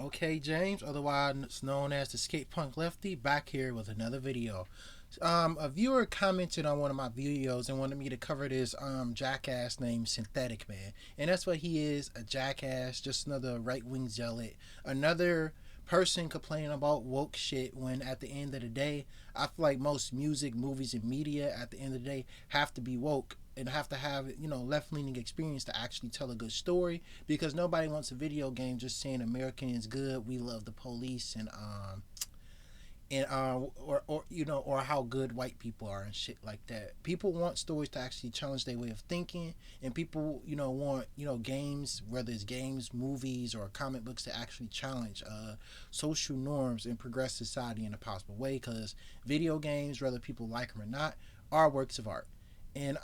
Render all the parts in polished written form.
Okay, James, otherwise known as the Skate Punk Lefty, back here with another video. A viewer commented on one of my videos and wanted me to cover this jackass named Synthetic Man, and that's what he is, a jackass, just another right-wing zealot, another person complaining about woke shit. When at the end of the day, I feel like most music, movies, and media at the end of the day have to be woke and have to have left-leaning experience to actually tell a good story, because nobody wants a video game just saying American is good, we love the police, or how good white people are and shit like that. People want stories to actually challenge their way of thinking, and people want games, whether it's games, movies, or comic books, to actually challenge social norms and progress society in a possible way, because video games, whether people like them or not, are works of art. And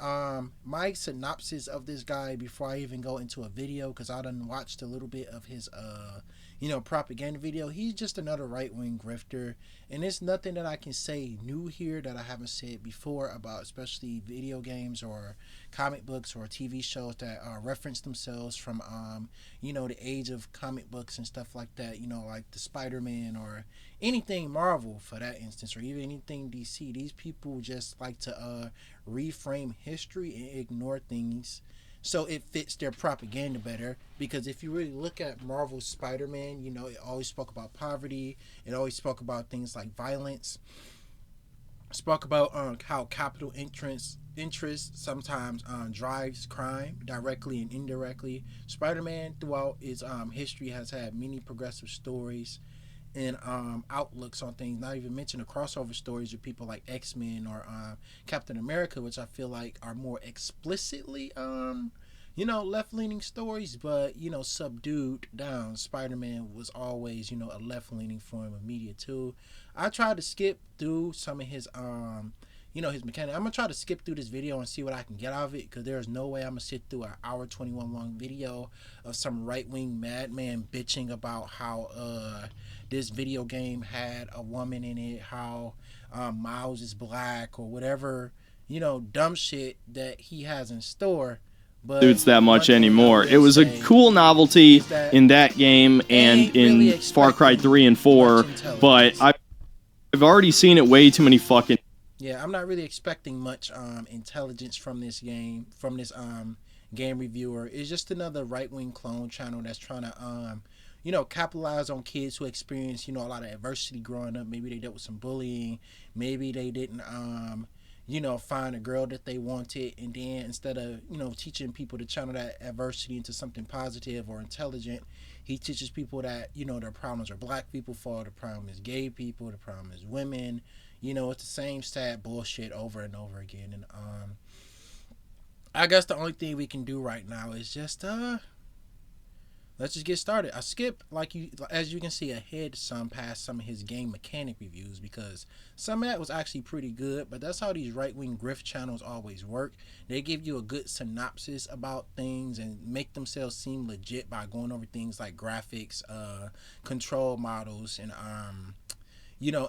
my synopsis of this guy before I even go into a video, because I done watched a little bit of his propaganda video. He's just another right-wing grifter, and there's nothing that I can say new here that I haven't said before about especially video games or comic books or TV shows that reference themselves from the age of comic books and stuff like that, like the Spider-Man or anything Marvel for that instance, or even anything DC. These people just like to reframe history and ignore things so it fits their propaganda better. Because if you really look at Marvel's Spider-Man, it always spoke about poverty, it always spoke about things like violence, spoke about how capital interest sometimes drives crime directly and indirectly. Spider-Man throughout its history has had many progressive stories and outlooks on things, not even mention the crossover stories with people like X-Men or Captain America, which I feel like are more explicitly left-leaning stories, but subdued down. Spider-Man was always a left-leaning form of media too. I tried to skip through some of his his mechanic. I'm gonna try to skip through this video and see what I can get out of it, because there's no way I'm gonna sit through an hour 21 long video of some right-wing madman bitching about how this video game had a woman in it, how Miles is black, or whatever dumb shit that he has in store. But Suits that much anymore. It was a cool novelty in that game and in Far Cry 3 and 4, but I've already seen it way too many fucking... Yeah, I'm not really expecting much intelligence from this game, from this game reviewer. It's just another right-wing clone channel that's trying to capitalize on kids who experience a lot of adversity growing up. Maybe they dealt with some bullying, maybe they didn't find a girl that they wanted, and then instead of teaching people to channel that adversity into something positive or intelligent, he teaches people that their problems are black people fault, the problem is gay people, the problem is women. It's the same sad bullshit over and over again. And I guess the only thing we can do right now is just let's just get started. I skipped, as you can see, ahead past some of his game mechanic reviews, because some of that was actually pretty good. But that's how these right-wing grift channels always work. They give you a good synopsis about things and make themselves seem legit by going over things like graphics, control models, and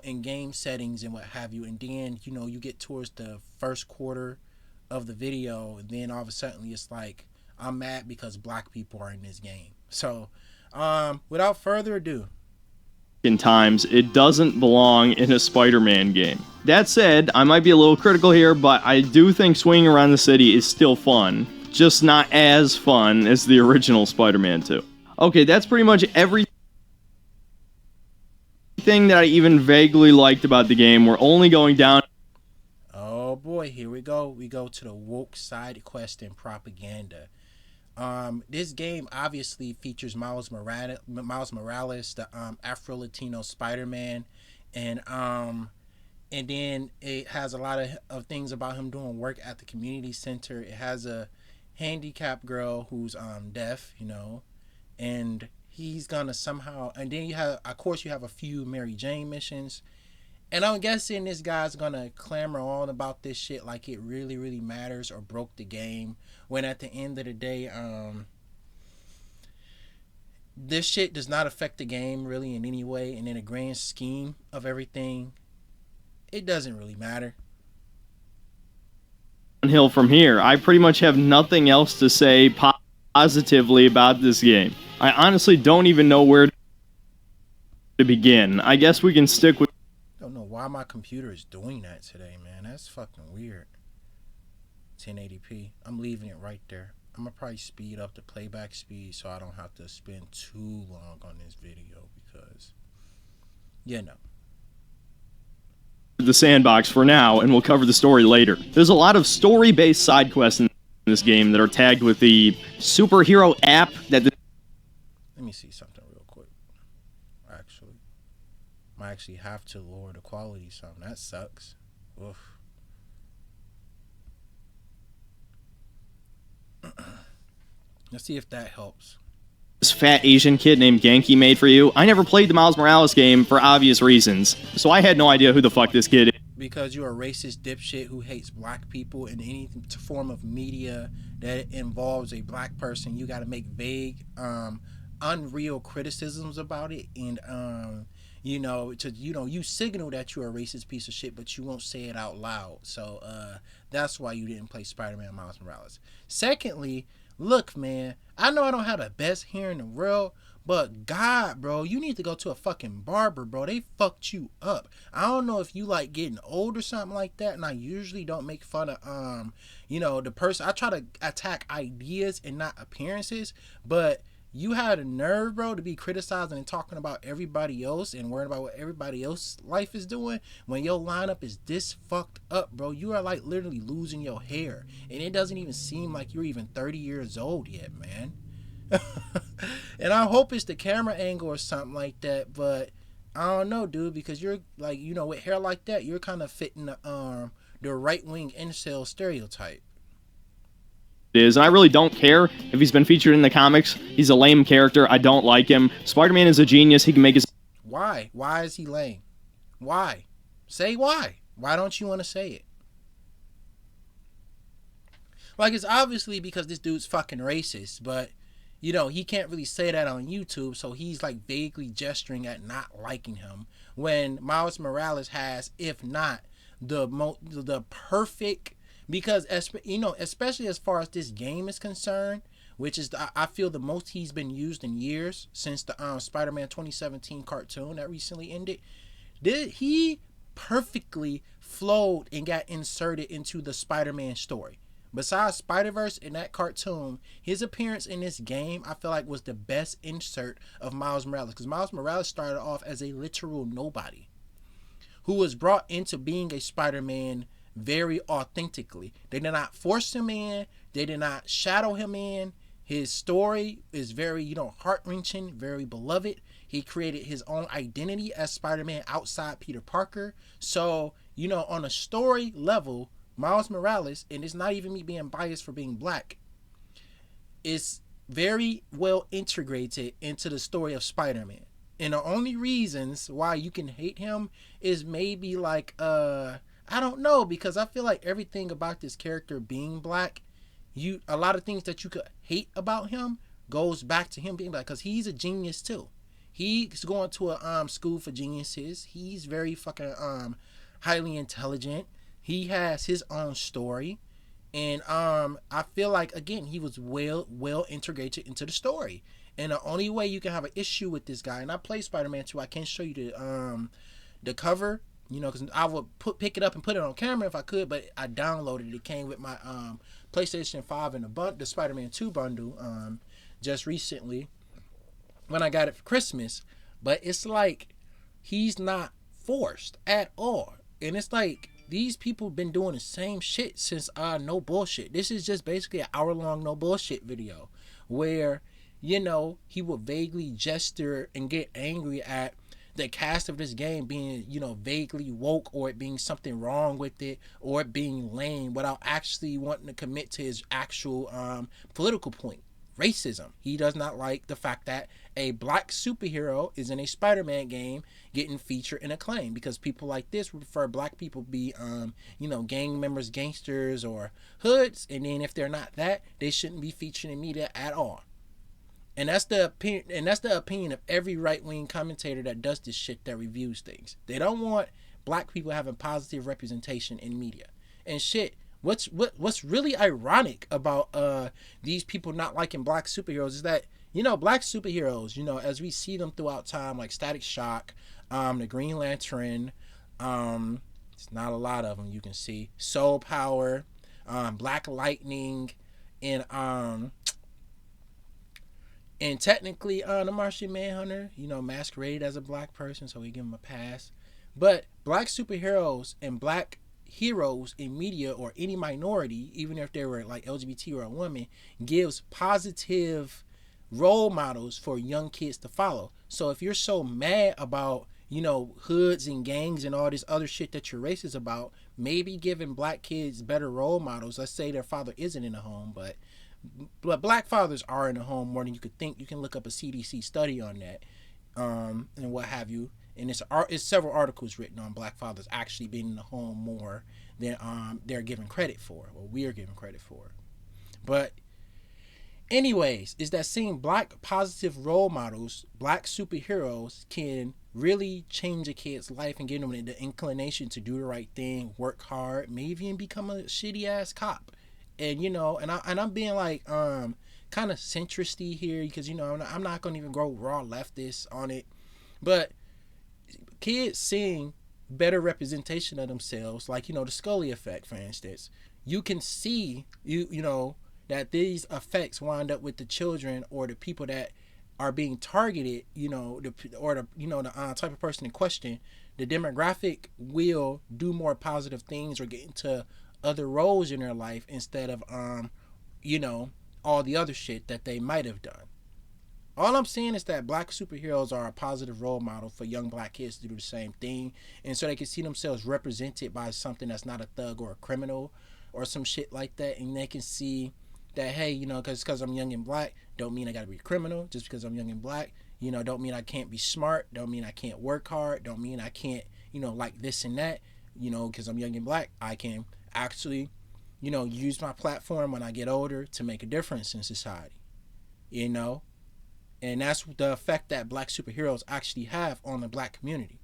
in game settings and what have you. And then you get towards the first quarter of the video, and then all of a sudden it's like, I'm mad because black people are in this game. So without further ado, in times, it doesn't belong in a Spider-Man game. That said, I might be a little critical here, but I do think swinging around the city is still fun, just not as fun as the original Spider-Man 2. Okay, that's pretty much everything that I even vaguely liked about the game. We're only going down... Oh boy, here we go. We go to the woke side quest and propaganda. This game obviously features Miles Morales, the Afro-Latino Spider-Man, and then it has a lot of things about him doing work at the community center. It has a handicapped girl who's deaf, and he's gonna somehow, and then you have a few Mary Jane missions. And I'm guessing this guy's gonna clamor on about this shit like it really, really matters or broke the game, when at the end of the day, this shit does not affect the game really in any way. And in the grand scheme of everything, it doesn't really matter. Hill from here. I pretty much have nothing else to say positively about this game. I honestly don't even know where to begin. I guess we can stick with. Don't know why my computer is doing that today, man. That's fucking weird. 1080p. I'm leaving it right there. I'm gonna probably speed up the playback speed so I don't have to spend too long on this video because, you know. The sandbox for now, and we'll cover the story later. There's a lot of story-based side quests in this game that are tagged with the superhero app that. Let me see something real quick. Actually, might actually have to lower the quality some. That sucks. Oof. Let's see if that helps. This fat Asian kid named Genki made for you. I never played the Miles Morales game for obvious reasons, so I had no idea who the fuck this kid is. Because you're a racist dipshit who hates black people in any form of media that involves a black person, you got to make vague, unreal criticisms about it, and you signal that you're a racist piece of shit, but you won't say it out loud. So that's why you didn't play Spider-Man Miles Morales. Secondly, look, man, I know I don't have the best hair in the world, but God, bro, you need to go to a fucking barber, bro. They fucked you up. I don't know if you like getting old or something like that, and I usually don't make fun of the person. I try to attack ideas and not appearances, but you had a nerve, bro, to be criticizing and talking about everybody else and worrying about what everybody else's life is doing when your lineup is this fucked up, bro. You are like literally losing your hair, and it doesn't even seem like you're even 30 years old yet, man. And I hope it's the camera angle or something like that, but I don't know, dude, because you're like, with hair like that, you're kind of fitting the right-wing incel stereotype. Is, and I really don't care if he's been featured in the comics. He's a lame character. I don't like him. Spider-Man is a genius. He can make his. Why? Why is he lame? Why? Say why. Why don't you want to say it? Like, it's obviously because this dude's fucking racist, but he can't really say that on YouTube, so he's like vaguely gesturing at not liking him when Miles Morales has, if not the perfect. Because, especially as far as this game is concerned, which is, I feel, the most he's been used in years since the Spider-Man 2017 cartoon that recently ended, he perfectly flowed and got inserted into the Spider-Man story. Besides Spider-Verse and that cartoon, his appearance in this game, I feel like, was the best insert of Miles Morales. Because Miles Morales started off as a literal nobody who was brought into being a Spider-Man very authentically. They did not force him in. They did not shadow him in. His story is very, heart-wrenching, very beloved. He created his own identity as Spider-Man outside Peter Parker. So, on a story level, Miles Morales, and it's not even me being biased for being black, is very well integrated into the story of Spider-Man. And the only reasons why you can hate him is maybe like, I don't know, because I feel like everything about this character being black, a lot of things that you could hate about him goes back to him being black, because he's a genius too. He's going to a school for geniuses. He's very fucking highly intelligent. He has his own story, and I feel like, again, he was well integrated into the story. And the only way you can have an issue with this guy, and I play Spider-Man 2, I can't show you the cover, because I would pick it up and put it on camera if I could, but I downloaded it. It came with my PlayStation 5 and the Spider-Man 2 bundle just recently when I got it for Christmas. But it's like, he's not forced at all. And it's like, these people have been doing the same shit since No Bullshit. This is just basically an hour-long No Bullshit video where, he would vaguely gesture and get angry at the cast of this game being, vaguely woke, or it being something wrong with it, or it being lame, without actually wanting to commit to his actual political point. Racism. He does not like the fact that a black superhero is in a Spider-Man game getting featured and acclaimed, because people like this prefer black people be, gang members, gangsters, or hoods, and then if they're not that, they shouldn't be featured in media at all. And that's the opinion of every right-wing commentator that does this shit, that reviews things. They don't want black people having positive representation in media. And shit, what's really ironic about these people not liking black superheroes is that Black superheroes, as we see them throughout time, like Static Shock, the Green Lantern, it's not a lot of them you can see. Soul Power, Black Lightning, and technically the Martian Manhunter, masqueraded as a black person, so we give him a pass. But black superheroes and black heroes in media or any minority, even if they were like LGBT or a woman, gives positive role models for young kids to follow. So if you're so mad about, hoods and gangs and all this other shit that you're racist about, maybe giving black kids better role models. Let's say their father isn't in the home, but black fathers are in the home more than you could think. You can look up a CDC study on that, and what have you. And it's several articles written on black fathers actually being in the home more than they're given credit for, or we're given credit for. But anyways, is that seeing black positive role models, black superheroes, can really change a kid's life and give them the inclination to do the right thing, work hard, maybe even become a shitty ass cop. And I'm being like kind of centristy here because I'm not gonna even go raw leftist on it, but kids seeing better representation of themselves, like the Scully effect, for instance, you can see that these effects wind up with the children or the people that are being targeted, the type of person in question. The demographic will do more positive things or get into other roles in their life instead of all the other shit that they might have done. All I'm saying is that black superheroes are a positive role model for young black kids to do the same thing, and so they can see themselves represented by something that's not a thug or a criminal or some shit like that, and they can see that, hey, because I'm young and black, don't mean I gotta be a criminal. Just because I'm young and black, don't mean I can't be smart, don't mean I can't work hard, don't mean I can't, like this and that, because I'm young and black, I can actually, use my platform when I get older to make a difference in society, and that's the effect that black superheroes actually have on the black community.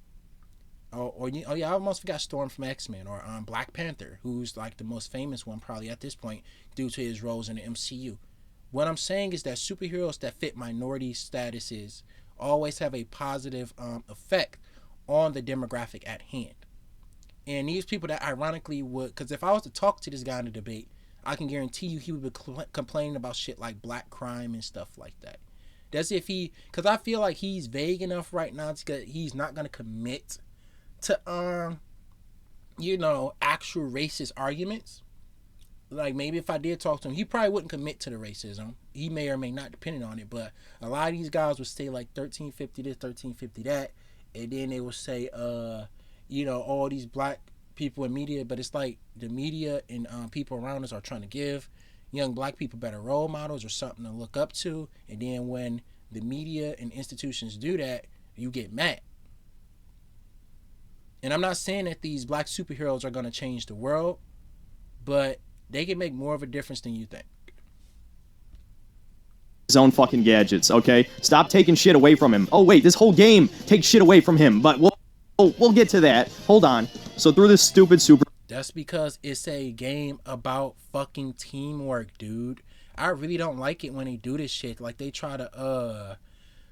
I almost forgot Storm from X-Men, or Black Panther, who's like the most famous one probably at this point due to his roles in the MCU. What I'm saying is that superheroes that fit minority statuses always have a positive effect on the demographic at hand. And these people that ironically would, because if I was to talk to this guy in the debate, I can guarantee you he would be complaining about shit like black crime and stuff like that. That's if because I feel like he's vague enough right now to he's not going to commit to actual racist arguments. Like, maybe if I did talk to him, he probably wouldn't commit to the racism. He may or may not, depending on it. But a lot of these guys would say like 1350 this, 1350 that, and then they would say all these black people in media. But it's like the media and people around us are trying to give young black people better role models or something to look up to, and then when the media and institutions do that, you get mad. And I'm not saying that these black superheroes are going to change the world, but they can make more of a difference than you think. His own fucking gadgets, okay? Stop taking shit away from him. Oh wait, this whole game takes shit away from him, but we'll get to that. Hold on. So through this stupid super... That's because it's a game about fucking teamwork, dude. I really don't like it when they do this shit. Like, they try to,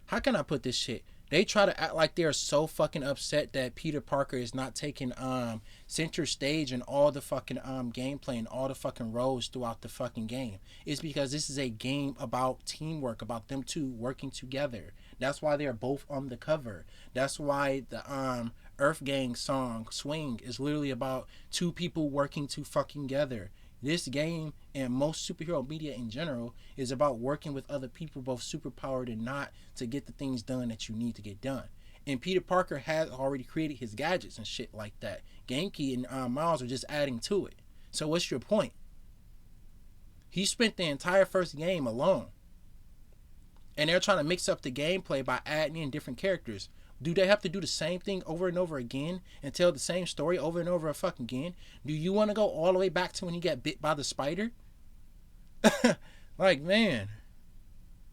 how can I put this shit? They try to act like they're so fucking upset that Peter Parker is not taking center stage in all the fucking gameplay and all the fucking roles throughout the fucking game. It's because this is a game about teamwork, about them two working together. That's why they're both on the cover. That's why the Earth Gang song Swing is literally about two people working to fucking together. This game and most superhero media in general is about working with other people, both superpowered and not, to get the things done that you need to get done. And Peter Parker has already created his gadgets and shit like that. Genki and Miles are just adding to it. So what's your point? He spent the entire first game alone. And they're trying to mix up the gameplay by adding in different characters. Do they have to do the same thing over and over again and tell the same story over and over fucking again? Do you want to go all the way back to when he got bit by the spider? Like, man.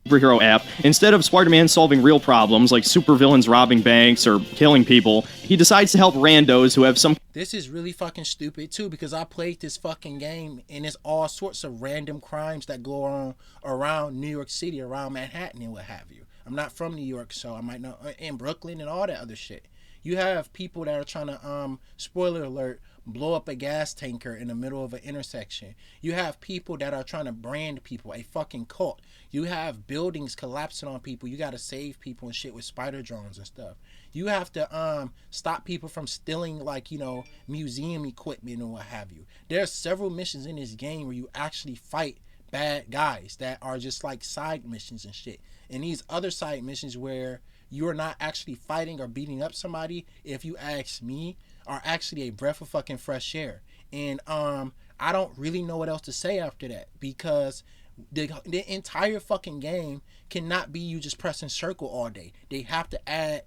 superhero app. Instead of Spider-Man solving real problems like supervillains robbing banks or killing people, he decides to help randos who have some... This is really fucking stupid too, because I played this fucking game and it's all sorts of random crimes that go on around New York City, around Manhattan and what have you. I'm not from New York, so I might not, in Brooklyn and all that other shit. You have people that are trying to, spoiler alert, blow up a gas tanker in the middle of an intersection. You have people that are trying to brand people, a fucking cult. You have buildings collapsing on people. You gotta save people and shit with spider drones and stuff. You have to stop people from stealing, like, you know, museum equipment and what have you. There are several missions in this game where you actually fight bad guys that are just like side missions and shit. And these other side missions where you're not actually fighting or beating up somebody, if you ask me, are actually a breath of fucking fresh air. And I don't really know what else to say after that, because the entire fucking game cannot be you just pressing circle all day. They have to add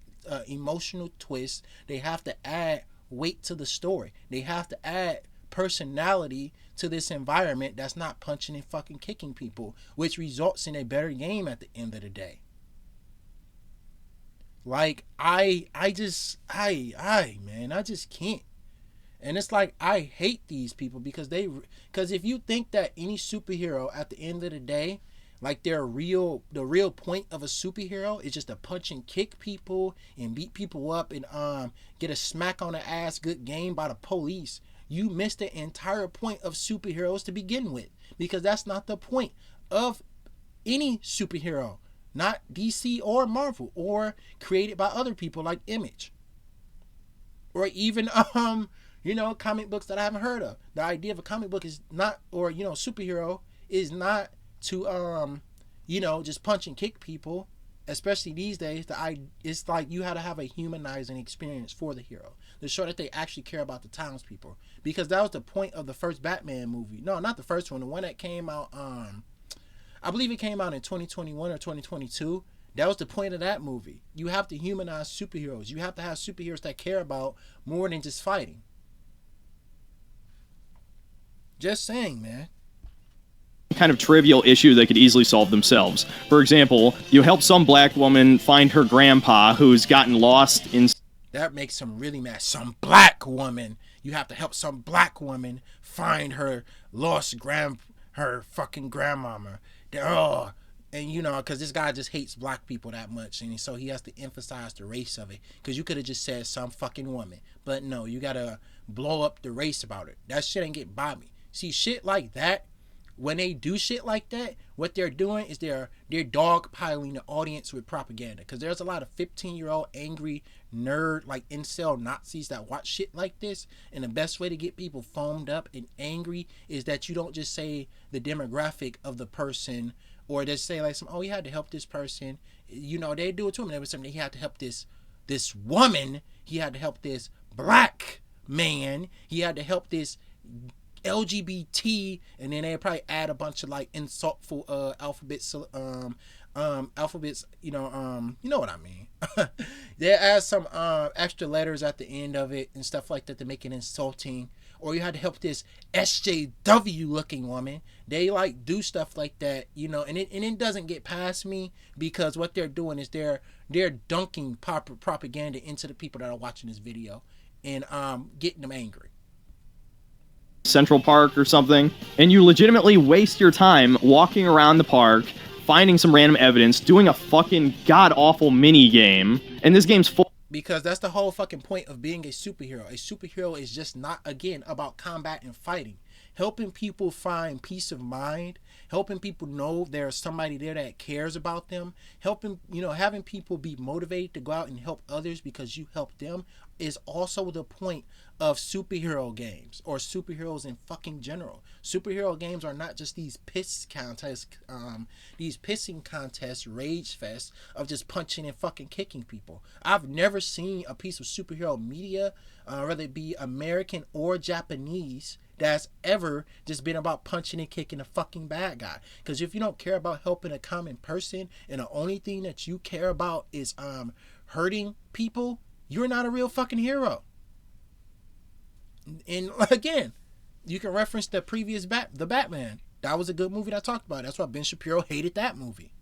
emotional twist. They have to add weight to the story. They have to add personality to this environment that's not punching and fucking kicking people, which results in a better game at the end of the day. Like, I just can't. And it's like, I hate these people because if you think that any superhero at the end of the day, like the real point of a superhero is just to punch and kick people and beat people up and get a smack on the ass good game by the police, you missed the entire point of superheroes to begin with, because that's not the point of any superhero. Not DC or Marvel, or created by other people like Image, or even comic books that I haven't heard of. The idea of a comic book is not, or superhero is not to just punch and kick people. Especially these days, it's like you had to have a humanizing experience for the hero to show that they actually care about the townspeople, because that was the point of the first Batman movie. No, not the first one, the one that came out. I believe it came out in 2021 or 2022. That was the point of that movie. You have to humanize superheroes. You have to have superheroes that care about more than just fighting. Just saying, man. Kind of trivial issue they could easily solve themselves. For example, you help some black woman find her grandpa who's gotten lost in... That makes them really mad. Some black woman. You have to help some black woman find her her fucking grandmama. Oh, and because this guy just hates black people that much, and so he has to emphasize the race of it. Because you could have just said some fucking woman, but no, you gotta blow up the race about it. That shit ain't get by me. See, shit like that, when they do shit like that, what they're doing is they're dogpiling the audience with propaganda. Because there's a lot of 15-year-old angry nerd, like incel Nazis that watch shit like this, and the best way to get people foamed up and angry is that you don't just say the demographic of the person, or just say like you had to help this person. They do it to him. There was something, he had to help this woman, he had to help this black man, he had to help this LGBT, and then they probably add a bunch of like insultful alphabets, you know what I mean. They add some extra letters at the end of it and stuff like that to make it insulting. Or you had to help this SJW looking woman. They like do stuff like that, and it doesn't get past me, because what they're doing is they're dunking propaganda into the people that are watching this video and getting them angry. Central Park or something, and you legitimately waste your time walking around the park, finding some random evidence, doing a fucking god-awful mini-game, and this game's full... Because that's the whole fucking point of being a superhero. A superhero is just not, again, about combat and fighting. Helping people find peace of mind, helping people know there's somebody there that cares about them, helping, having people be motivated to go out and help others because you helped them is also the point of superhero games, or superheroes in fucking general. Superhero games are not just these pissing contests, rage fest of just punching and fucking kicking people. I've never seen a piece of superhero media, whether it be American or Japanese, that's ever just been about punching and kicking a fucking bad guy. Because if you don't care about helping a common person, and the only thing that you care about is hurting people, you're not a real fucking hero. And again, you can reference the previous the Batman. That was a good movie that I talked about. That's why Ben Shapiro hated that movie.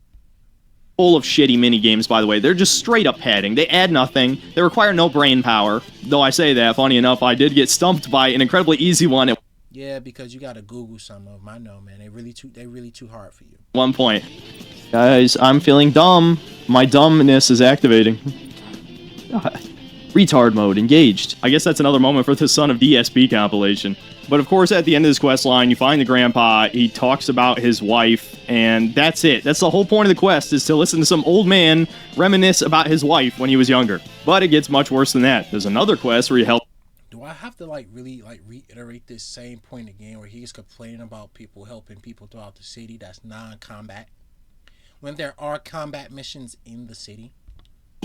Full of shitty mini games, by the way. They're just straight up padding. They add nothing. They require no brain power. Though I say that, funny enough, I did get stumped by an incredibly easy one at Yeah, because you gotta Google some of them. I know, man. They really too hard for you. one point. Guys, I'm feeling dumb. My dumbness is activating. Retard mode engaged. I guess that's another moment for the Son of DSP compilation. But of course, at the end of this quest line, you find the grandpa, he talks about his wife, and that's it. That's the whole point of the quest, is to listen to some old man reminisce about his wife when he was younger. But it gets much worse than that. There's another quest where you help... Do I have to really reiterate this same point again, where he's complaining about people helping people throughout the city that's non-combat, when there are combat missions in the city?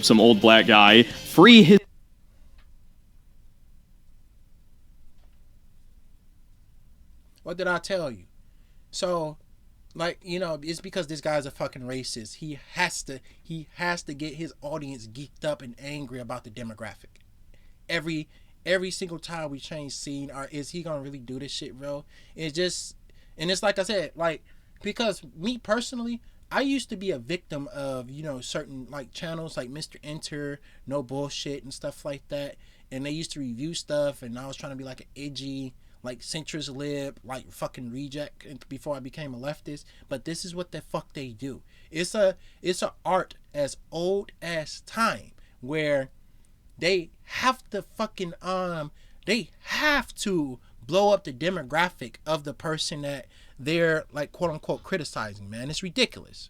Some old black guy free his... What did I tell you? So, like, you know, it's because this guy's a fucking racist. He has to get his audience geeked up and angry about the demographic. Every single time we change scene, or is he gonna really do this shit, bro? It's just, and it's like I said, like, because me personally, I used to be a victim of, you know, certain like channels like Mr. Enter, No Bullshit and stuff like that, and they used to review stuff, and I was trying to be like an edgy, like centrist lib, like fucking reject before I became a leftist. But this is what the fuck they do. It's a art as old as time, where they have to fucking they have to blow up the demographic of the person that they're like quote unquote criticizing, man. It's ridiculous.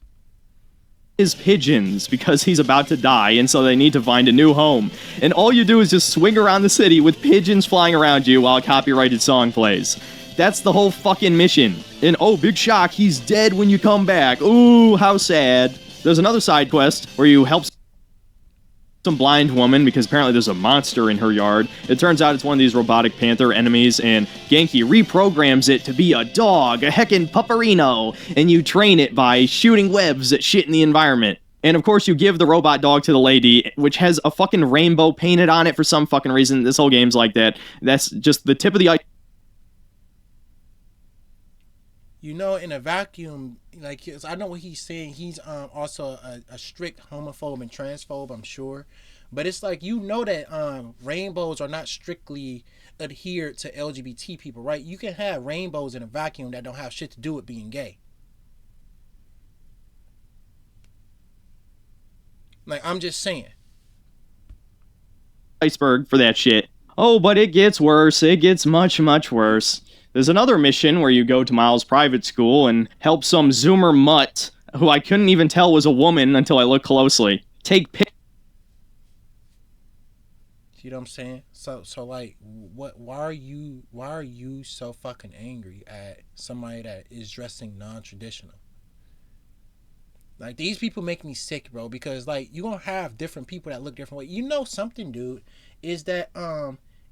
His pigeons because he's about to die, and so they need to find a new home. And all you do is just swing around the city with pigeons flying around you while a copyrighted song plays. That's the whole fucking mission. And oh, big shock, he's dead when you come back. Ooh, how sad. There's another side quest where you help some blind woman because apparently there's a monster in her yard. It turns out it's one of these robotic panther enemies, and Genki reprograms it to be a dog, a heckin' pupperino, and you train it by shooting webs at shit in the environment. And of course you give the robot dog to the lady, which has a fucking rainbow painted on it for some fucking reason. This whole game's like that. That's just the tip of the ice. You know, in a vacuum, like, I know what he's saying. He's also a strict homophobe and transphobe, I'm sure. But it's like, you know that rainbows are not strictly adhered to LGBT people, right? You can have rainbows in a vacuum that don't have shit to do with being gay. Like, I'm just saying. Iceberg for that shit. Oh, but it gets worse. It gets much, much worse. There's another mission where you go to Miles' private school and help some Zoomer mutt, who I couldn't even tell was a woman until I looked closely, take pictures. You know what I'm saying? So like, why are you so fucking angry at somebody that is dressing non-traditional? Like, these people make me sick, bro, because like, you're gonna have different people that look different way. You know something, dude, is that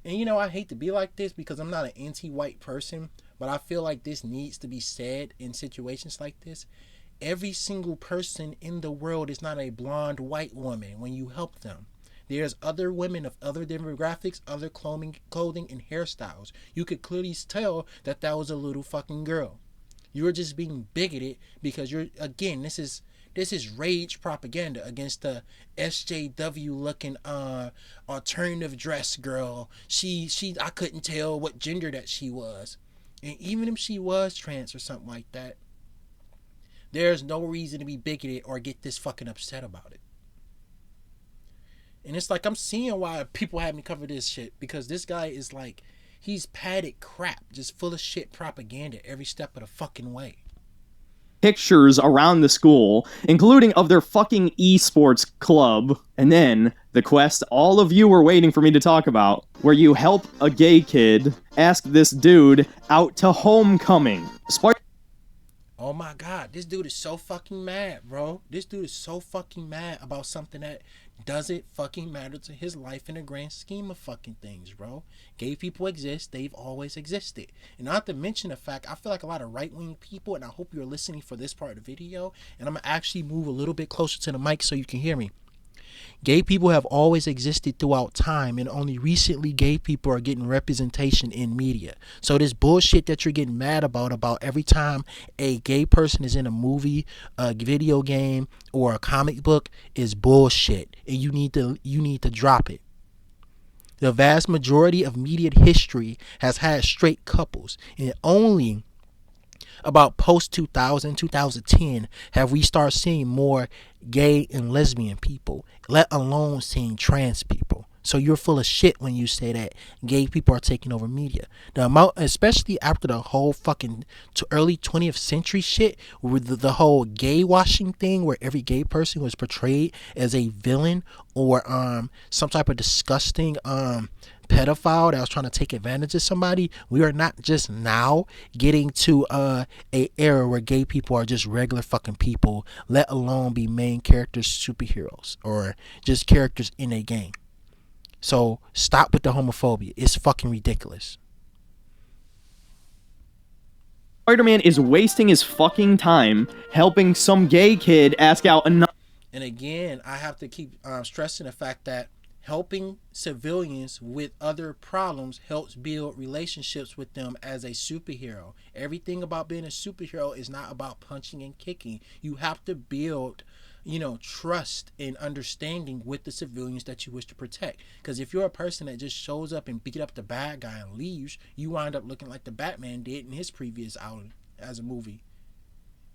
and you know, I hate to be like this because I'm not an anti-white person, but I feel like this needs to be said in situations like this. Every single person in the world is not a blonde white woman when you help them. There's other women of other demographics, other clothing and hairstyles. You could clearly tell that that was a little fucking girl. You're just being bigoted because you're, again, this is rage propaganda against the SJW looking alternative dress girl. She I couldn't tell what gender that she was. And even if she was trans or something like that, there's no reason to be bigoted or get this fucking upset about it. And it's like, I'm seeing why people have me cover this shit, because this guy is like, he's padded crap, just full of shit propaganda every step of the fucking way. Pictures around the school, including of their fucking esports club, and then the quest all of you were waiting for me to talk about, where you help a gay kid ask this dude out to homecoming. Oh my god, this dude is so fucking mad, bro. This dude is so fucking mad about something that doesn't fucking matter to his life in the grand scheme of fucking things, bro. Gay people exist. They've always existed. And not to mention the fact, I feel like a lot of right-wing people, and I hope you're listening for this part of the video, and I'm going to actually move a little bit closer to the mic so you can hear me. Gay people have always existed throughout time, and only recently gay people are getting representation in media. So this bullshit that you're getting mad about every time a gay person is in a movie, a video game, or a comic book is bullshit, and you need to drop it. The vast majority of media history has had straight couples, and only about post 2000, 2010 have we started seeing more gay and lesbian people, let alone seeing trans people. So you're full of shit when you say that gay people are taking over media. The amount, especially after the whole fucking early 20th century shit, with the whole gay washing thing, where every gay person was portrayed as a villain or some type of disgusting pedophile that was trying to take advantage of somebody. We are not just now getting to a era where gay people are just regular fucking people, let alone be main characters, superheroes, or just characters in a game. So stop with the homophobia. It's fucking ridiculous. Spider-Man is wasting his fucking time helping some gay kid ask out another. And again, I have to keep stressing the fact that helping civilians with other problems helps build relationships with them as a superhero. Everything about being a superhero is not about punching and kicking. You have to build, trust and understanding with the civilians that you wish to protect. Because if you're a person that just shows up and beat up the bad guy and leaves, you wind up looking like the Batman did in his previous outing as a movie.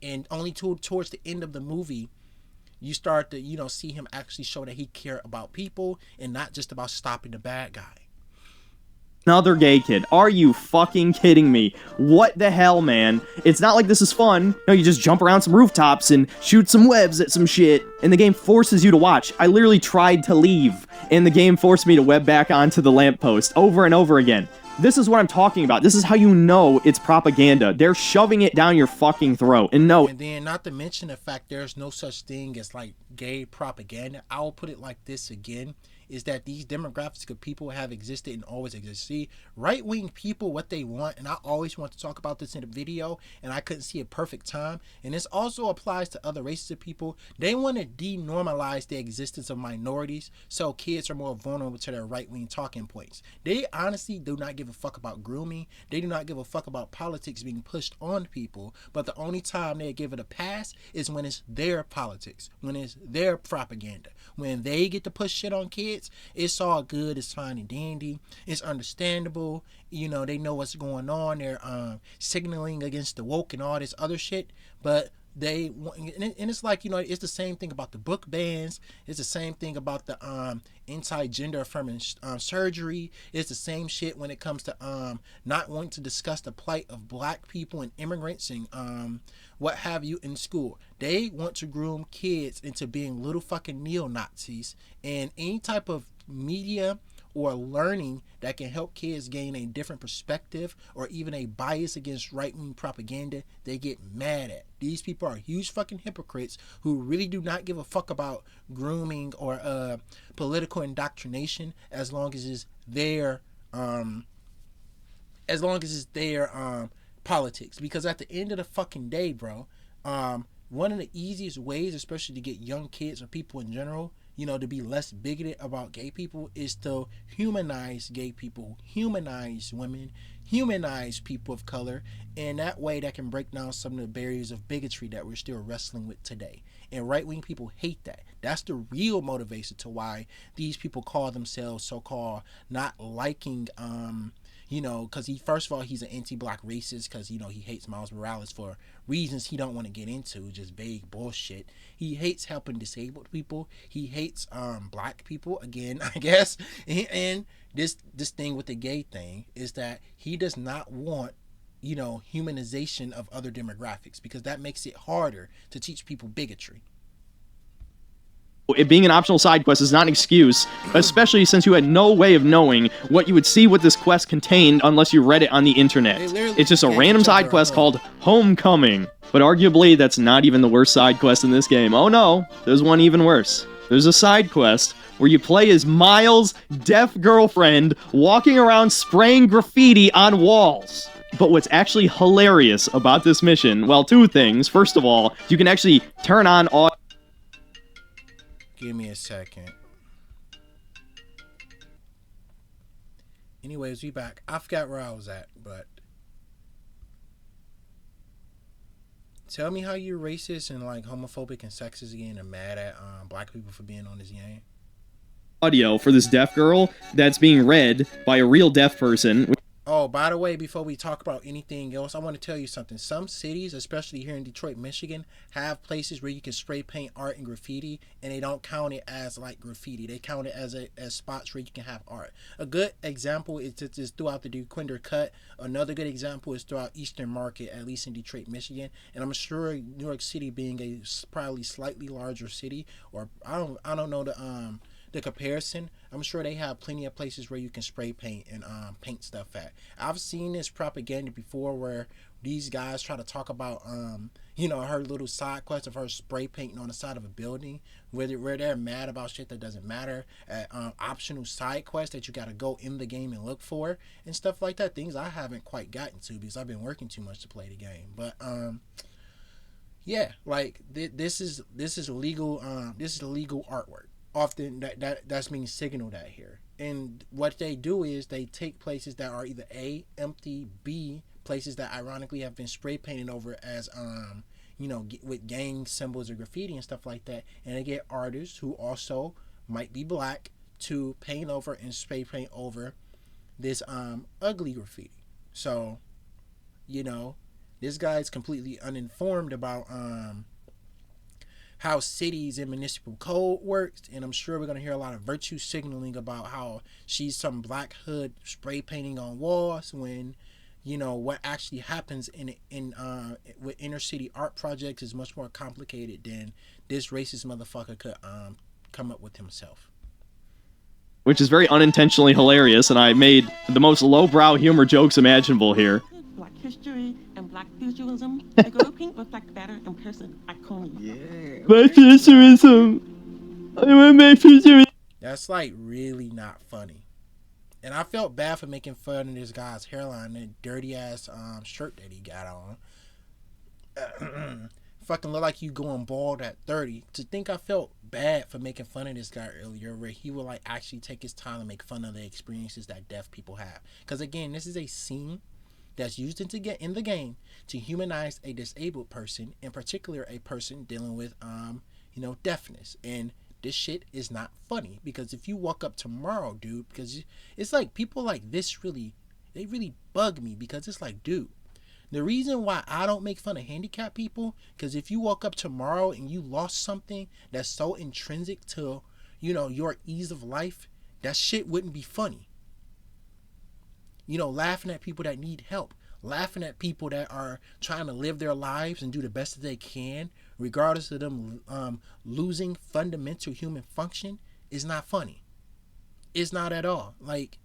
And only towards the end of the movie, you start to, see him actually show that he cared about people and not just about stopping the bad guy. Another gay kid. Are you fucking kidding me? What the hell, man? It's not like this is fun. No, you just jump around some rooftops and shoot some webs at some shit, and the game forces you to watch. I literally tried to leave, and the game forced me to web back onto the lamppost over and over again. This is what I'm talking about. This is how you know it's propaganda. They're shoving it down your fucking throat. And no. And then not to mention the fact there's no such thing as like gay propaganda. I'll put it like this again, is that these demographics of people have existed and always exist. See, right-wing people, what they want, and I always want to talk about this in a video, and I couldn't see a perfect time, and this also applies to other races of people. They want to denormalize the existence of minorities so kids are more vulnerable to their right-wing talking points. They honestly do not give a fuck about grooming. They do not give a fuck about politics being pushed on people, but the only time they give it a pass is when it's their politics, when it's their propaganda. When they get to push shit on kids, it's all good, it's fine and dandy, it's understandable, they know what's going on, they're signaling against the woke and all this other shit, but they want, and it's like, it's the same thing about the book bans, it's the same thing about the anti-gender affirming surgery, it's the same shit when it comes to not wanting to discuss the plight of black people and immigrants and what have you in school. They want to groom kids into being little fucking neo-Nazis, and any type of media or learning that can help kids gain a different perspective or even a bias against right-wing propaganda, they get mad at. These people are huge fucking hypocrites who really do not give a fuck about grooming or political indoctrination as long as it's their politics. Because at the end of the fucking day, bro, one of the easiest ways, especially to get young kids or people in general, to be less bigoted about gay people, is to humanize gay people, humanize women, humanize people of color, and that way that can break down some of the barriers of bigotry that we're still wrestling with today. And right-wing people hate that. That's the real motivation to why these people call themselves so-called not liking because first of all, he's an anti-black racist because, he hates Miles Morales for reasons he don't want to get into, just vague bullshit. He hates helping disabled people. He hates black people, again, I guess. And this thing with the gay thing is that he does not want, humanization of other demographics, because that makes it harder to teach people bigotry. It being an optional side quest is not an excuse, especially since you had no way of knowing what you would see what this quest contained unless you read it on the internet. It's just a random side quest called Homecoming. But arguably, that's not even the worst side quest in this game. Oh no, there's one even worse. There's a side quest where you play as Miles' deaf girlfriend walking around spraying graffiti on walls. But what's actually hilarious about this mission, well, two things. First of all, you can actually turn on audio. Give me a second. Anyways, we back. I forgot where I was at, but tell me how you're racist and like homophobic and sexist again and mad at black people for being on this game. Audio for this deaf girl that's being read by a real deaf person. Oh, by the way, before we talk about anything else, I want to tell you something. Some cities, especially here in Detroit, Michigan, have places where you can spray paint art and graffiti, and they don't count it as like graffiti. They count it as spots where you can have art. A good example is throughout the DeQuinder Cut. Another good example is throughout Eastern Market, at least in Detroit, Michigan. And I'm sure New York City, being a probably slightly larger city, or I don't know the comparison. I'm sure they have plenty of places where you can spray paint and paint stuff at. I've seen this propaganda before where these guys try to talk about her little side quest of her spray painting on the side of a building where they're mad about shit that doesn't matter, optional side quests that you got to go in the game and look for and stuff like that. Things I haven't quite gotten to because I've been working too much to play the game. But yeah, like this is legal. This is legal artwork. Often that's being signaled at here, and what they do is they take places that are either A, empty, B, places that ironically have been spray painted over as with gang symbols or graffiti and stuff like that, and they get artists who also might be black to paint over and spray paint over this ugly graffiti. So this guy's completely uninformed about how cities and municipal code works, and I'm sure we're going to hear a lot of virtue signaling about how she's some black hood spray painting on walls when what actually happens in with inner city art projects is much more complicated than this racist motherfucker could come up with himself. Which is very unintentionally hilarious, and I made the most lowbrow humor jokes imaginable here. Black history and black futurism, the girl pink reflect better in person. Iconic. Yeah. Black futurism. I want my futurism. That's like really not funny. And I felt bad for making fun of this guy's hairline and dirty ass shirt that he got on. Fucking look like you going bald at 30. To think I felt bad for making fun of this guy earlier, where he would like actually take his time to make fun of the experiences that deaf people have. Because again, this is a scene that's used to get in the game to humanize a disabled person, in particular a person dealing with deafness. And this shit is not funny, because if you walk up tomorrow, dude, because it's like people like this they really bug me, because it's like, dude, the reason why I don't make fun of handicapped people, because if you walk up tomorrow and you lost something that's so intrinsic to your ease of life, that shit wouldn't be funny. Laughing at people that need help, laughing at people that are trying to live their lives and do the best that they can, regardless of them losing fundamental human function, is not funny. It's not at all. Like,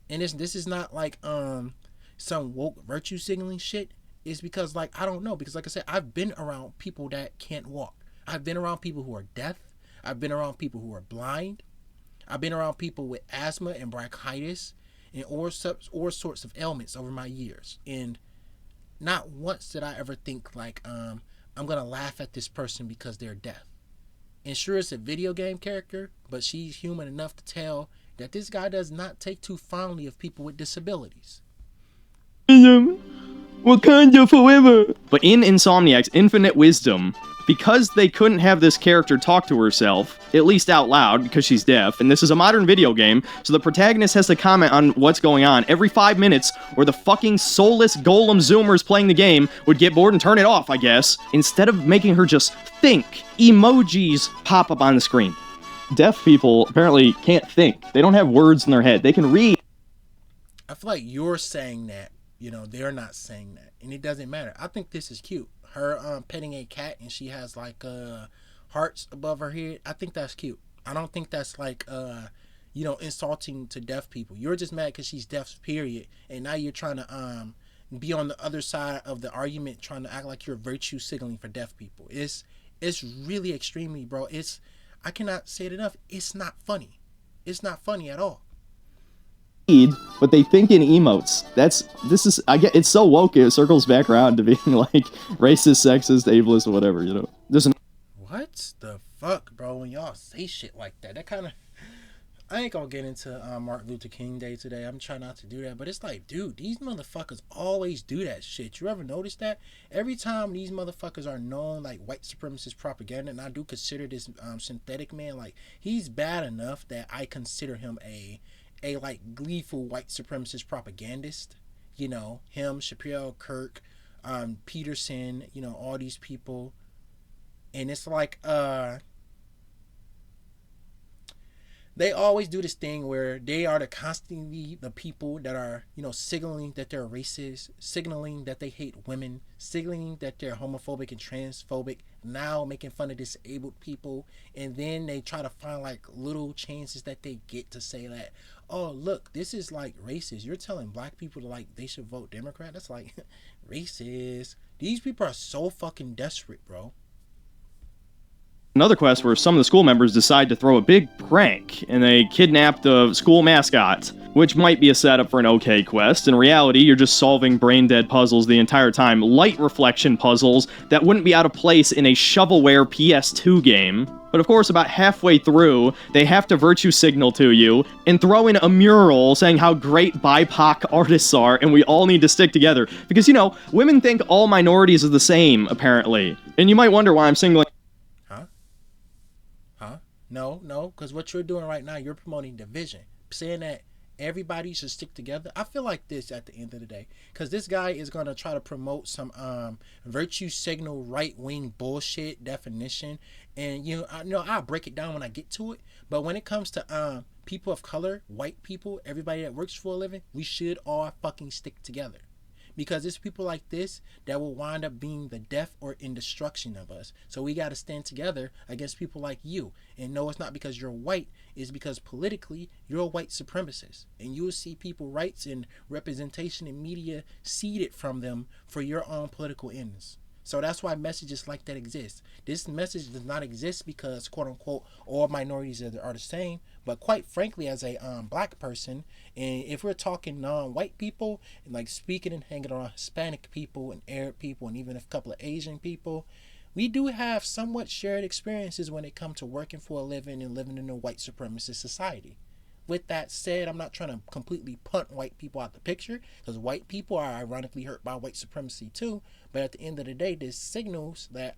and this is not like some woke virtue signaling shit. It's because, like, I don't know, because like I said, I've been around people that can't walk. I've been around people who are deaf. I've been around people who are blind. I've been around people with asthma and bronchitis and all sorts of ailments over my years, and not once did I ever think like I'm gonna laugh at this person because they're deaf. And sure, it's a video game character, but she's human enough to tell that this guy does not take too fondly of people with disabilities. Wakanda forever. But in Insomniac's Infinite Wisdom, because they couldn't have this character talk to herself, at least out loud, because she's deaf, and this is a modern video game, so the protagonist has to comment on what's going on every 5 minutes, or the fucking soulless golem zoomers playing the game would get bored and turn it off, I guess. Instead of making her just think, emojis pop up on the screen. Deaf people apparently can't think. They don't have words in their head. They can read. I feel like you're saying that, they're not saying that, and it doesn't matter. I think this is cute. Her petting a cat and she has like hearts above her head. I think that's cute. I don't think that's like insulting to deaf people. You're just mad because she's deaf, period, and now you're trying to be on the other side of the argument, trying to act like you're virtue signaling for deaf people. It's really extremely, bro. I cannot say it enough. It's not funny. It's not funny at all. But they think in emotes. It's so woke, it circles back around to being like racist, sexist, ableist, or whatever, What the fuck, bro? When y'all say shit like that, that kind of I ain't gonna get into Martin Luther King Day today. I'm trying not to do that, but it's like, dude, these motherfuckers always do that shit. You ever notice that? Every time these motherfuckers are known like white supremacist propaganda, and I do consider this synthetic man, like, he's bad enough that I consider him a like gleeful white supremacist propagandist. You know, him, Shapiro, Kirk, Peterson, you know, all these people. And it's like, they always do this thing where they are constantly the people that are, you know, signaling that they're racist, signaling that they hate women, signaling that they're homophobic and transphobic, now making fun of disabled people, and then they try to find like little chances that they get to say that, oh look, this is like racist. You're telling black people to like they should vote Democrat. That's like racist. These people are so fucking desperate, bro. Another quest where some of the school members decide to throw a big prank and they kidnap the school mascot, which might be a setup for an okay quest. In reality, you're just solving brain-dead puzzles the entire time, light reflection puzzles that wouldn't be out of place in a shovelware PS2 game. But of course, about halfway through, they have to virtue signal to you and throw in a mural saying how great BIPOC artists are and we all need to stick together. Because, you know, women think all minorities are the same, apparently. And you might wonder why I'm singling... No, because what you're doing right now, you're promoting division, saying that everybody should stick together. I feel like this at the end of the day, because this guy is gonna try to promote some virtue signal right wing bullshit definition, and I'll break it down when I get to it. But when it comes to people of color, white people, everybody that works for a living, we should all fucking stick together. Because it's people like this that will wind up being the death or in destruction of us. So we got to stand together against people like you. And no, it's not because you're white. It's because politically, you're a white supremacist. And you will see people rights and representation in media ceded from them for your own political ends. So that's why messages like that exist. This message does not exist because, quote unquote, all minorities are the same. But quite frankly, as a black person, and if we're talking non-white people, and like speaking and hanging around Hispanic people and Arab people and even a couple of Asian people, we do have somewhat shared experiences when it comes to working for a living and living in a white supremacist society. With that said, I'm not trying to completely punt white people out the picture, because white people are ironically hurt by white supremacy too. But at the end of the day, this signals that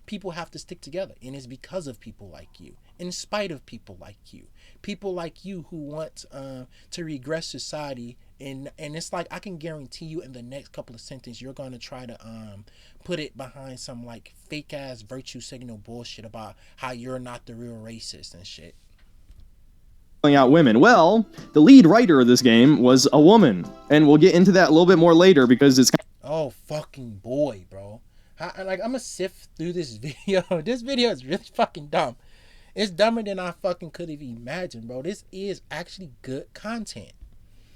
people have to stick together, and it's because of people like you, in spite of people like you who want to regress society. And it's like, I can guarantee you in the next couple of sentences you're going to try to put it behind some like fake ass virtue signal bullshit about how you're not the real racist and shit. Out women. Well, the lead writer of this game was a woman, and we'll get into that a little bit more later because it's... Oh fucking boy, bro. I'm gonna sift through this video. This video is really fucking dumb. It's dumber than I fucking could have imagined, bro. This is actually good content.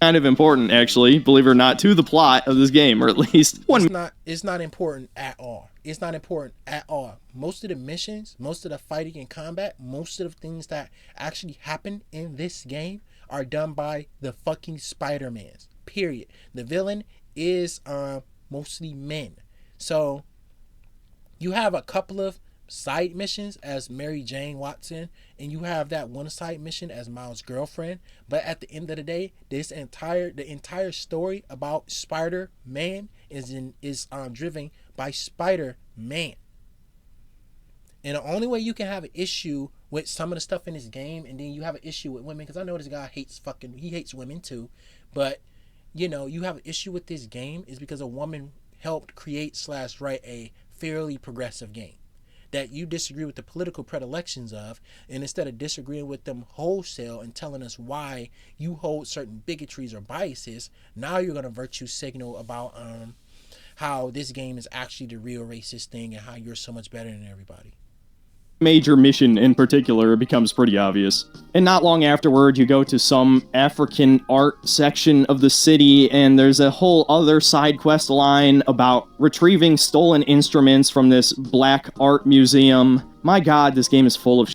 Kind of important, actually, believe it or not, to the plot of this game, or at least one. It's not important at all. It's not important at all. Most of the missions, most of the fighting and combat, most of the things that actually happen in this game are done by the fucking Spider-Mans. Period. The villain is mostly men. So you have a couple of side missions as Mary Jane Watson, and you have that one side mission as Miles' girlfriend. But at the end of the day, the entire story about Spider-Man is driven by Spider-Man. And the only way you can have an issue with some of the stuff in this game, and then you have an issue with women, because I know this guy hates women too, but you have an issue with this game is because a woman helped create / write a fairly progressive game that you disagree with the political predilections of, and instead of disagreeing with them wholesale and telling us why you hold certain bigotries or biases, now you're going to virtue signal about how this game is actually the real racist thing and how you're so much better than everybody. Major mission in particular becomes pretty obvious. And not long afterward, you go to some African art section of the city, and there's a whole other side quest line about retrieving stolen instruments from this black art museum. My god, this game is full of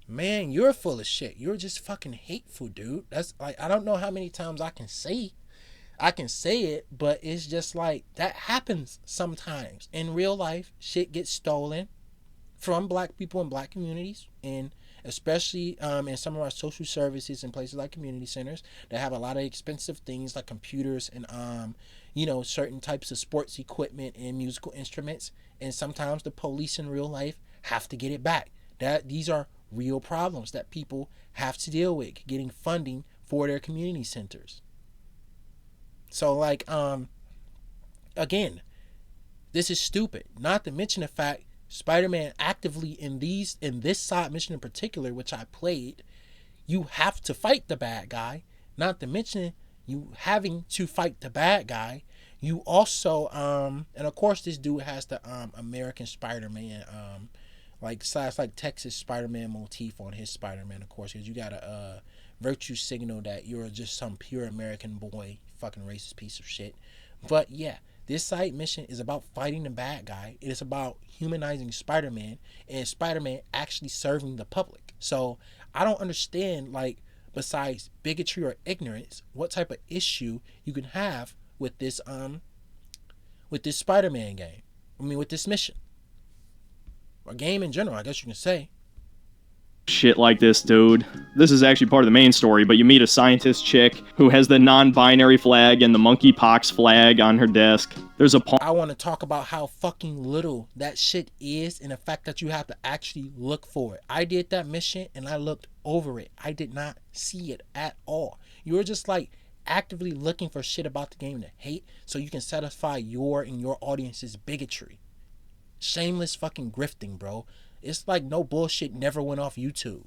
Man, you're full of shit. You're just fucking hateful, dude. That's like, I don't know how many times I can say it, but it's just like, that happens sometimes. In real life, shit gets stolen from black people in black communities, and especially in some of our social services and places like community centers that have a lot of expensive things like computers and certain types of sports equipment and musical instruments. And sometimes the police in real life have to get it back. That these are real problems that people have to deal with getting funding for their community centers. So like again, this is stupid. Not to mention the fact Spider-Man actively in this side mission in particular, which I played, you have to fight the bad guy. Not to mention you having to fight the bad guy. You also and of course this dude has the American Spider-Man like Texas Spider-Man motif on his Spider-Man, of course, because you got a virtue signal that you're just some pure American boy, fucking racist piece of shit. But yeah, this side mission is about fighting the bad guy. It is about humanizing Spider-Man and Spider-Man actually serving the public. So I don't understand, like, besides bigotry or ignorance, what type of issue you can have with this Spider-Man game. I mean, with this mission. Or game in general, I guess you can say. Shit like this, dude. This is actually part of the main story, but you meet a scientist chick who has the non-binary flag and the monkeypox flag on her desk. There's a I want to talk about how fucking little that shit is and the fact that you have to actually look for it. I did that mission and I looked over it. I did not see it at all. You were just like actively looking for shit about the game to hate so you can satisfy your and your audience's bigotry. Shameless fucking grifting, bro. It's like no bullshit never went off YouTube.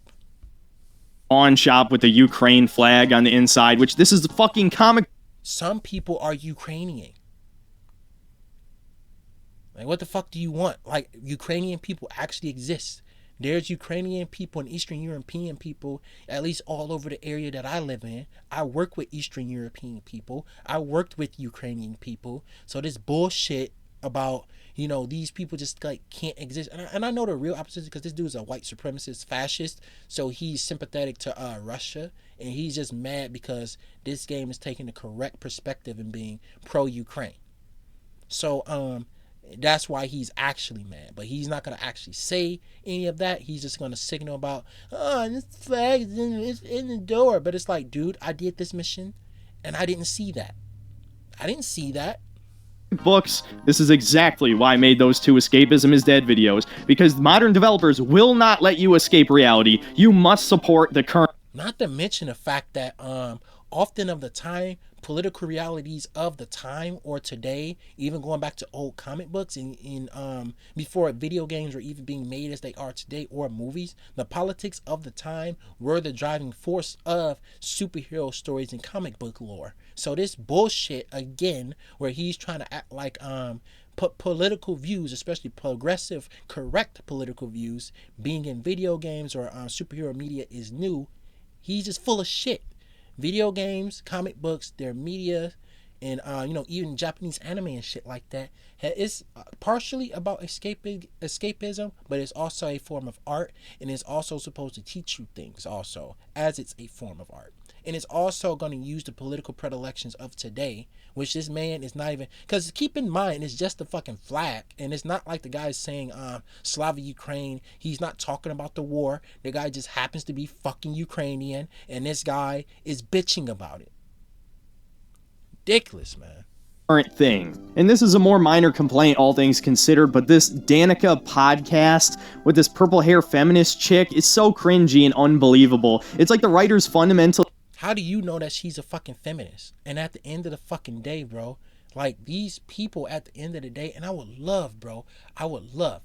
Pawn shop with the Ukraine flag on the inside, which this is the fucking comic. Some people are Ukrainian. Like, what the fuck do you want? Like, Ukrainian people actually exist. There's Ukrainian people and Eastern European people, at least all over the area that I live in. I work with Eastern European people. I worked with Ukrainian people. So this bullshit about, these people just like can't exist. And I know the real opposite because this dude is a white supremacist fascist. So he's sympathetic to Russia. And he's just mad because this game is taking the correct perspective and being pro-Ukraine. So that's why he's actually mad. But he's not going to actually say any of that. He's just going to signal about, this flag is in the door. But it's like, dude, I did this mission and I didn't see that. Books. This is exactly why I made those two Escapism is Dead videos, because modern developers will not let you escape reality. You must support the current. Not to mention the fact that often of the time, political realities of the time or today, even going back to old comic books and before video games were even being made as they are today, or movies, the politics of the time were the driving force of superhero stories and comic book lore. So this bullshit again, where he's trying to act like put political views, especially progressive, correct political views, being in video games or superhero media is new. He's just full of shit. Video games, comic books, their media, and even Japanese anime and shit like that. It's partially about escapism, but it's also a form of art, and it's also supposed to teach you things also, as it's a form of art. And it's also going to use the political predilections of today, which this man is not even, because keep in mind, it's just a fucking flag, and it's not like the guy's saying Slava Ukraine. He's not talking about the war. The guy just happens to be fucking Ukrainian, and this guy is bitching about it. Ridiculous, man. Current thing. And this is a more minor complaint, all things considered, but this Danica podcast with this purple hair feminist chick is so cringy and unbelievable. It's like the writer's fundamental. How do you know that she's a fucking feminist? And at the end of the fucking day, bro, like these people at the end of the day, and I would love,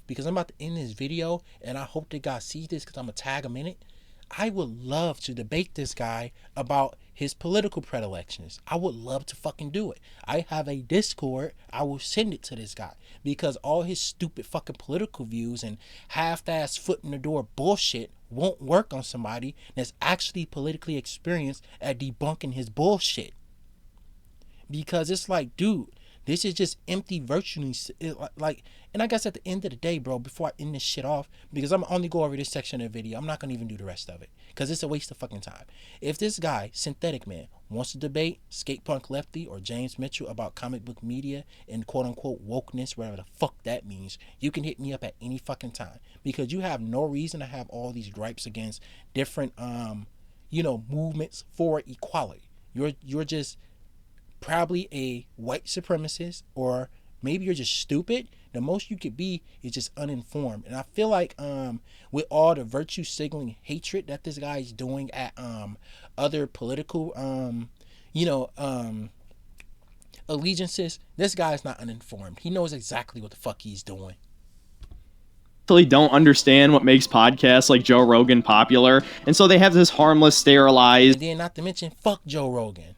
because I'm about to end this video, and I hope that God sees this because I'm going to tag him in it. I would love to debate this guy about his political predilections. I would love to fucking do it. I have a Discord. I will send it to this guy because all his stupid fucking political views and half-ass foot in the door bullshit won't work on somebody that's actually politically experienced at debunking his bullshit. Because it's like, dude, this is just empty virtue. Like, and I guess at the end of the day, bro, before I end this shit off, because I'm only go over this section of the video, I'm not going to even do the rest of it because it's a waste of fucking time. If this guy, Synthetic Man, wants to debate Skate Punk Lefty or James Mitchell about comic book media and quote unquote wokeness, whatever the fuck that means, you can hit me up at any fucking time, because you have no reason to have all these gripes against different movements for equality. You're just probably a white supremacist, or maybe you're just stupid. The most you could be is just uninformed. And I feel like with all the virtue signaling hatred that this guy is doing at other political allegiances, this guy's not uninformed. He knows exactly what the fuck he's doing. Don't understand what makes podcasts like Joe Rogan popular, and so they have this harmless, sterilized. And then not to mention, fuck Joe Rogan.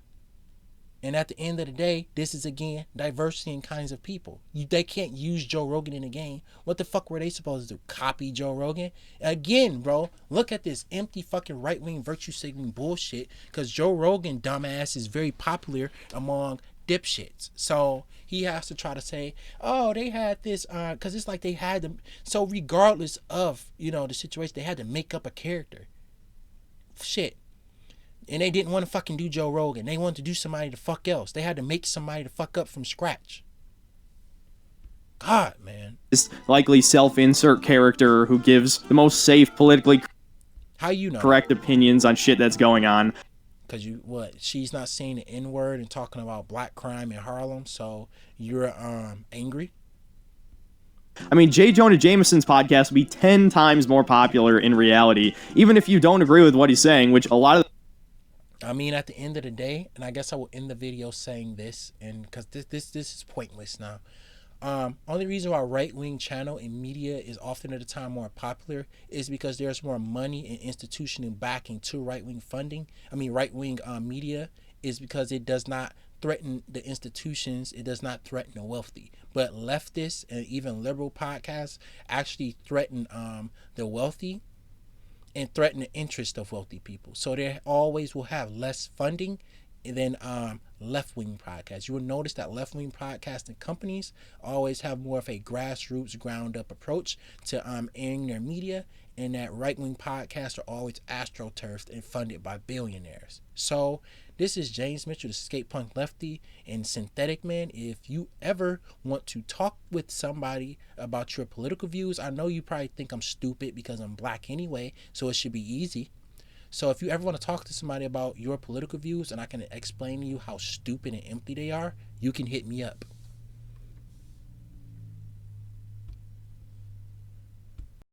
And at the end of the day, this is again diversity in kinds of people. They can't use Joe Rogan in a game. What the fuck were they supposed to do? Copy Joe Rogan? Again, bro, look at this empty fucking right-wing virtue signaling bullshit, because Joe Rogan, dumbass, is very popular among dipshits. So he has to try to say, oh, they had this, because it's like they had to. So regardless of, the situation, they had to make up a character. Shit. And they didn't want to fucking do Joe Rogan. They wanted to do somebody the fuck else. They had to make somebody the fuck up from scratch. God, man. This likely self-insert character who gives the most safe, politically how you know correct opinions on shit that's going on. Because she's not saying the N-word and talking about black crime in Harlem, so you're angry? I mean, J. Jonah Jameson's podcast would be 10 times more popular in reality, even if you don't agree with what he's saying, which a lot of... I mean, at the end of the day, and I guess I will end the video saying this, and because this is pointless now. Only reason why right-wing channel and media is often at the time more popular is because there's more money and institutional backing to right-wing right-wing media, is because it does not threaten the institutions. It does not threaten the wealthy. But leftist and even liberal podcasts actually threaten the wealthy and threaten the interest of wealthy people. So they always will have less funding than left-wing podcasts. You will notice that left-wing podcasts and companies always have more of a grassroots, ground-up approach to airing their media, and that right-wing podcasts are always astroturfed and funded by billionaires. So this is James Mitchell, the Skate Punk Lefty, and Synthetic Man. If you ever want to talk with somebody about your political views, I know you probably think I'm stupid because I'm black anyway, so it should be easy. So if you ever want to talk to somebody about your political views and I can explain to you how stupid and empty they are, you can hit me up.